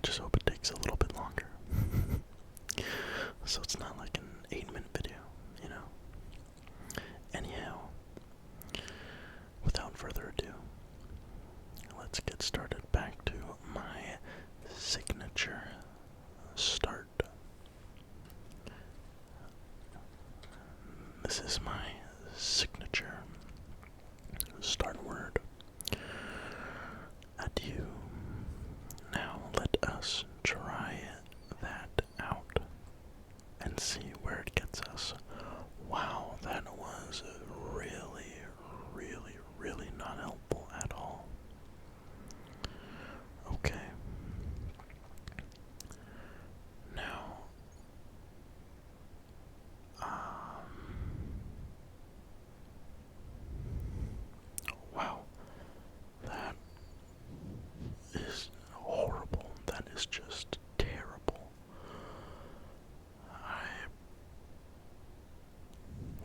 just hope it takes a little bit longer. So it's not like an 8-minute video, you know? Anyhow, without further ado, let's get started. Back to my signature start. This is my signature start word. Adieu. Now let us try that out and see where it gets us. Wow, that was really, really, really not helpful at all. Okay. Now, wow, that is horrible. That is just terrible.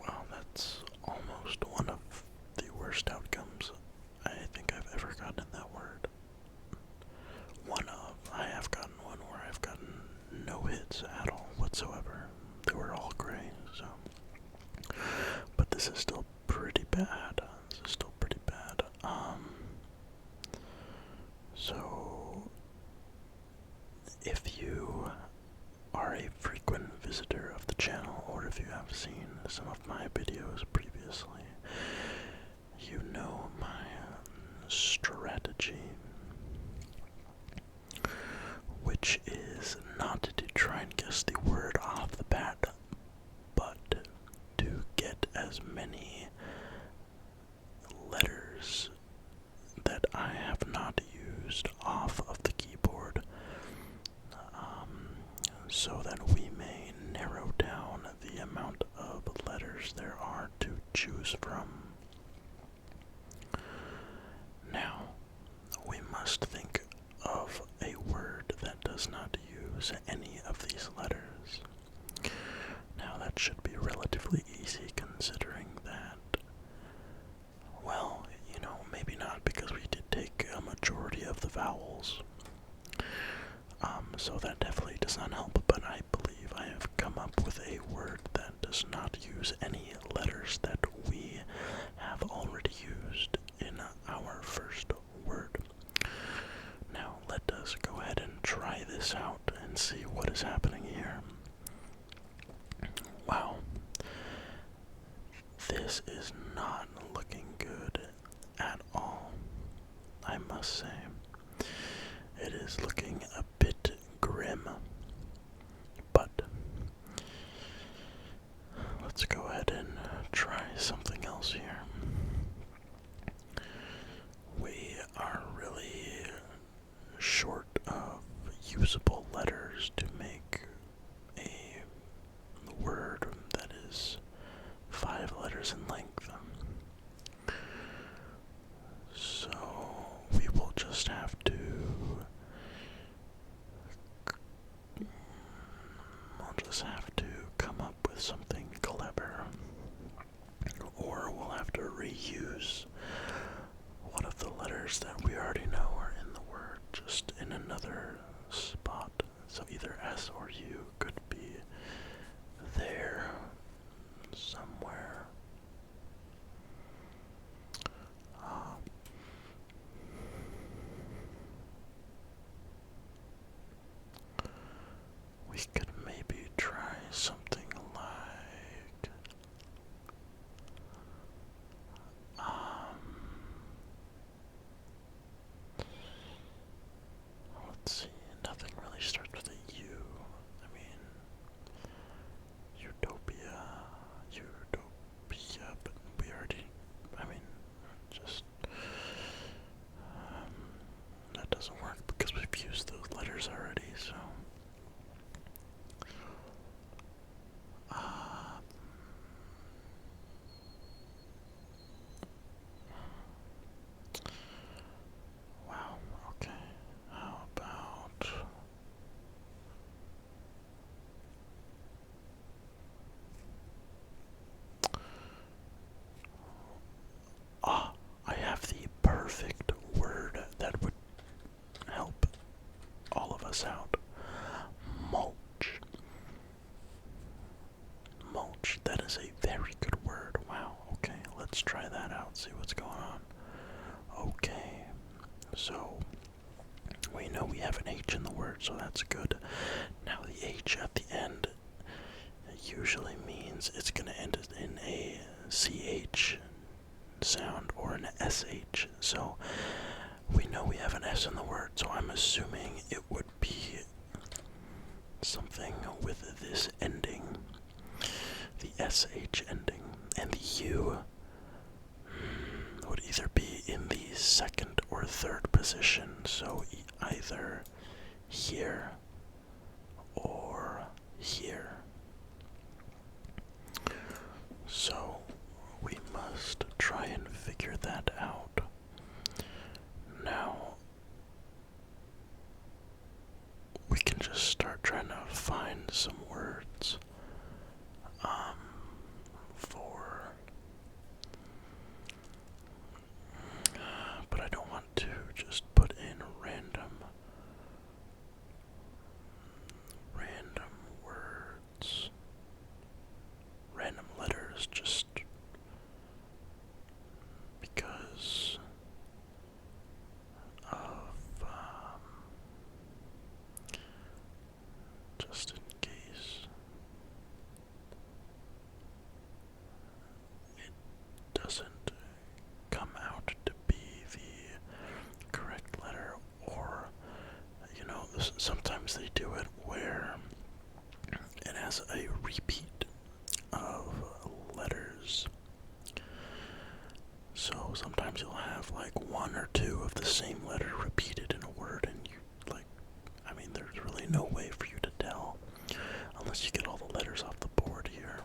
Well, that's almost one of the worst outcomes I think I've ever gotten in that word. I have gotten one where I've gotten no hits at all whatsoever. They were all gray, so. But this is still pretty bad. So, if you are a frequent visitor of the channel, or if you have seen some of my videos previously, you know my strategy, which is not to try and guess the word off the bat, but to get as many letters that I have not used off of the keyboard, so that we may narrow down the amount of letters there are to choose from. Now, we must think of a word that does not use any of these letters. Now, that should be relatively easy considering that, well, maybe not, because we did take a majority of the vowels. So that definitely does not help, but I believe I have come up with a word that does not use any letters that we have already used in our first word. Now, let us go ahead and try this out and see what is happening here. Wow. This is not looking good at all, I must say. It is looking a bit grim, but let's go ahead and try something else here. We are really short of usable letters to make a word that is 5 letters in length. So we will just have to come up with something clever, or we'll have to reuse one of the letters that we already know are in the word, just in another spot. So either S or U could be there somewhere. We could maybe try something like, let's see, nothing really starts with a U. I mean, try that out, see what's going on. Okay, so we know we have an H in the word, so that's good. Now the H at the end usually means it's going to end in a CH sound or an SH. So we know we have an S in the word, so I'm assuming it would be something with this ending, the SH ending, and the U would either be in the second or third position, so either here or here. So we must try and figure that out. Now, we can just start trying to find some words for, but I don't want to just put in random words, random letters, just because of just in case it doesn't come out to be the correct letter, or sometimes they do it where it has a repeat of letters. So sometimes you'll have like one or two of the same letter repeated in a word, and there's really no way for you to tell unless you get all the letters off the board here,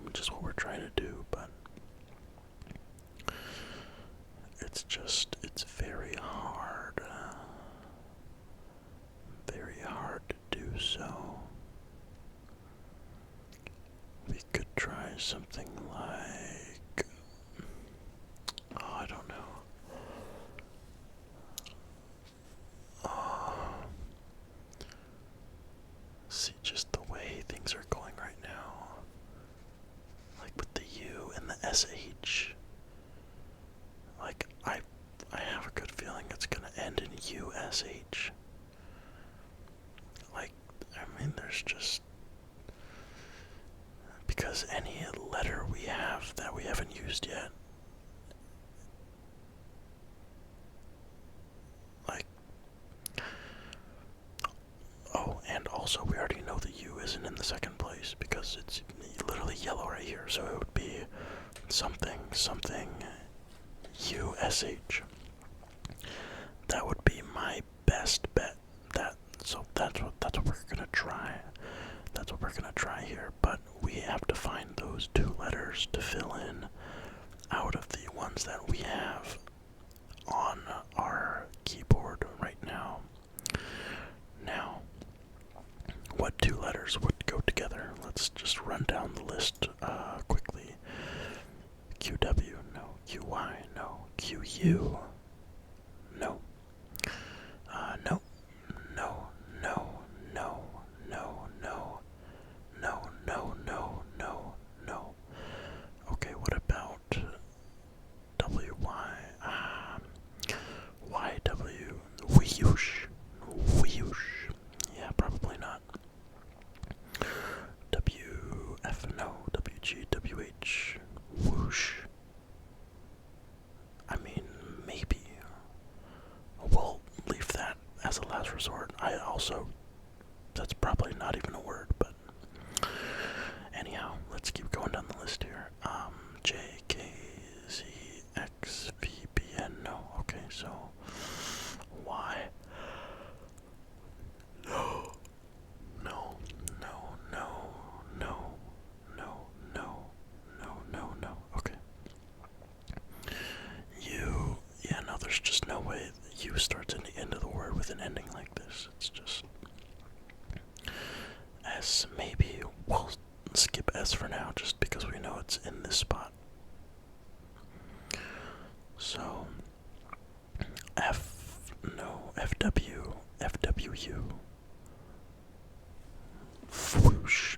which is what we're trying to do, but it's very hard to do so. We could try something like, I don't know. See, just the way things are going right now, like with the U and the SH, like I have a good feeling it's gonna end in USH. There's just, because any letter we have that we haven't used yet, and also we already know the U isn't in the second place because it's literally yellow right here, so it would be something USH. That would be my best bet. That's what we're gonna try. That's what we're gonna try here, but we have to find those two letters to fill in out of the ones that we have on our keyboard right now. Now, what two letters would go together? Let's just run down the list quickly. QW, no. QY, no. QU, no. No. No, no, no, no, no, no, no, no, no, no. Okay, what about WY? YW, whoosh, whoosh. Yeah, probably not. WF, no. WG, WH, whoosh. Maybe. We'll leave that as a last resort. That's probably not even a word, but anyhow, let's keep going down the list here. J, K, Z, X, V, B, N, no. Okay, so Y. No. No, no, no, no, no, no, no, no, no. Okay. U, yeah, no, there's just no way U starts in the end of the word with an ending like this. It's just S, maybe. We'll skip S for now just because we know it's in this spot. So F, no. FW, FWU. Whoosh.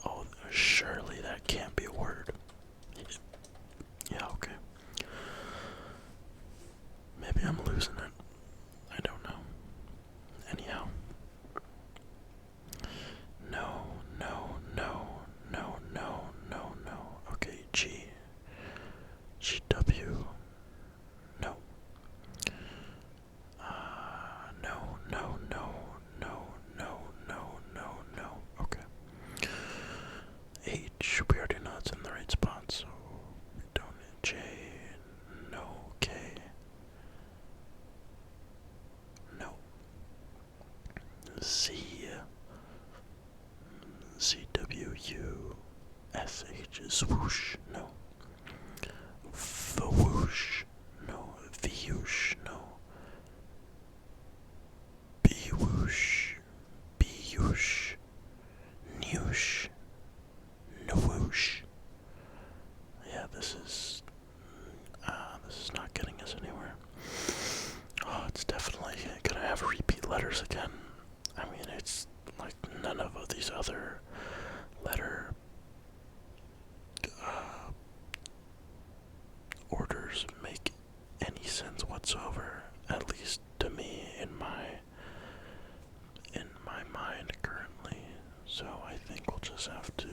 Oh, surely that can't be a word. Yeah, C CWUSH, swoosh, no. Fwoosh, no. Vwoosh, no. Bewoosh, bewoosh, noosh, nwoosh. Yeah, this is not getting us anywhere. Oh, it's definitely gonna have repeat letters again. I mean, it's like none of these other letter orders make any sense whatsoever, at least to me in my mind currently. So I think we'll just have to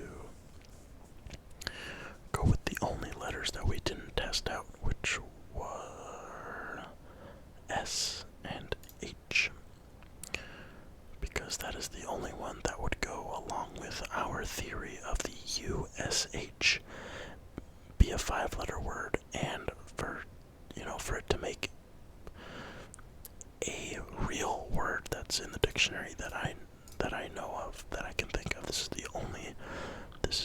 go with the only letters that we didn't test out, which were S and H, because that is the only one that would go along with our theory of the USH be a 5-letter word, and for it to make a real word that's in the dictionary that I know of, that I can think of. This is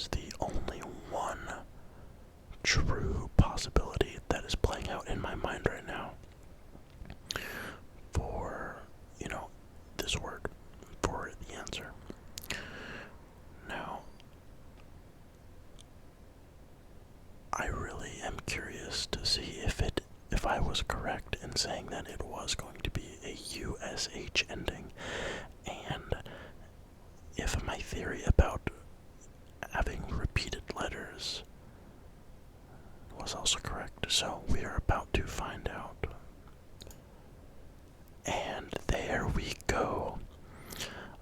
the only one true possibility that is playing out in my mind right now for, this word, for the answer. Now, I really am curious to see if I was correct in saying that it was going to be a USH ending, and if my theory about having repeated letters was also correct. So we are about to find out. And there we go.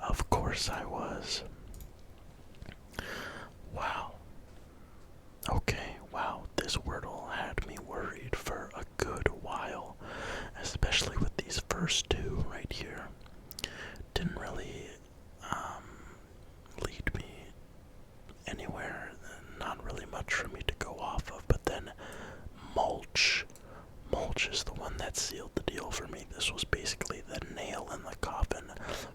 Of course I was. Wow. Okay, wow, this Wordle had me worried for a good while, especially with these first two right here. Didn't really lead me anywhere, not really much for me to go off of, but then mulch is the one that sealed the deal for me. This was basically the nail in the coffin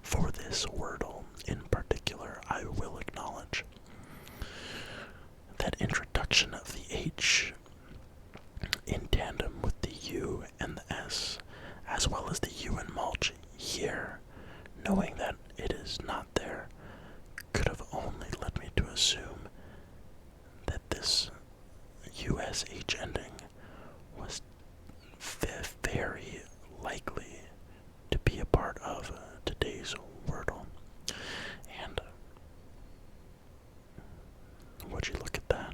for this Wordle in particular. I will acknowledge that introduction of the H in tandem with the U and the S, as well as the U in mulch here, knowing that it is not there, could have only led me to assume that this USH ending was very likely to be a part of today's Wordle. And would you look at that?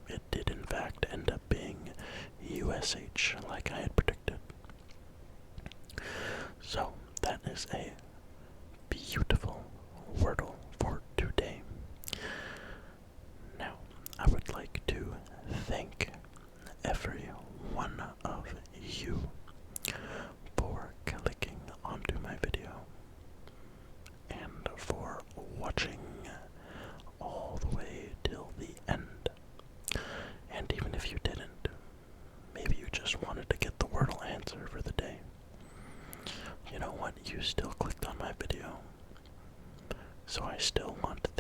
It did in fact end up being USH, like I had predicted. So that is a beautiful Wordle for today. Now, I would like to thank every one of you for clicking onto my video and for watching all the way till the end. And even if you didn't, maybe you just wanted to get the Wordle answer for the day. You know what? You still clicked on my video. So I still want to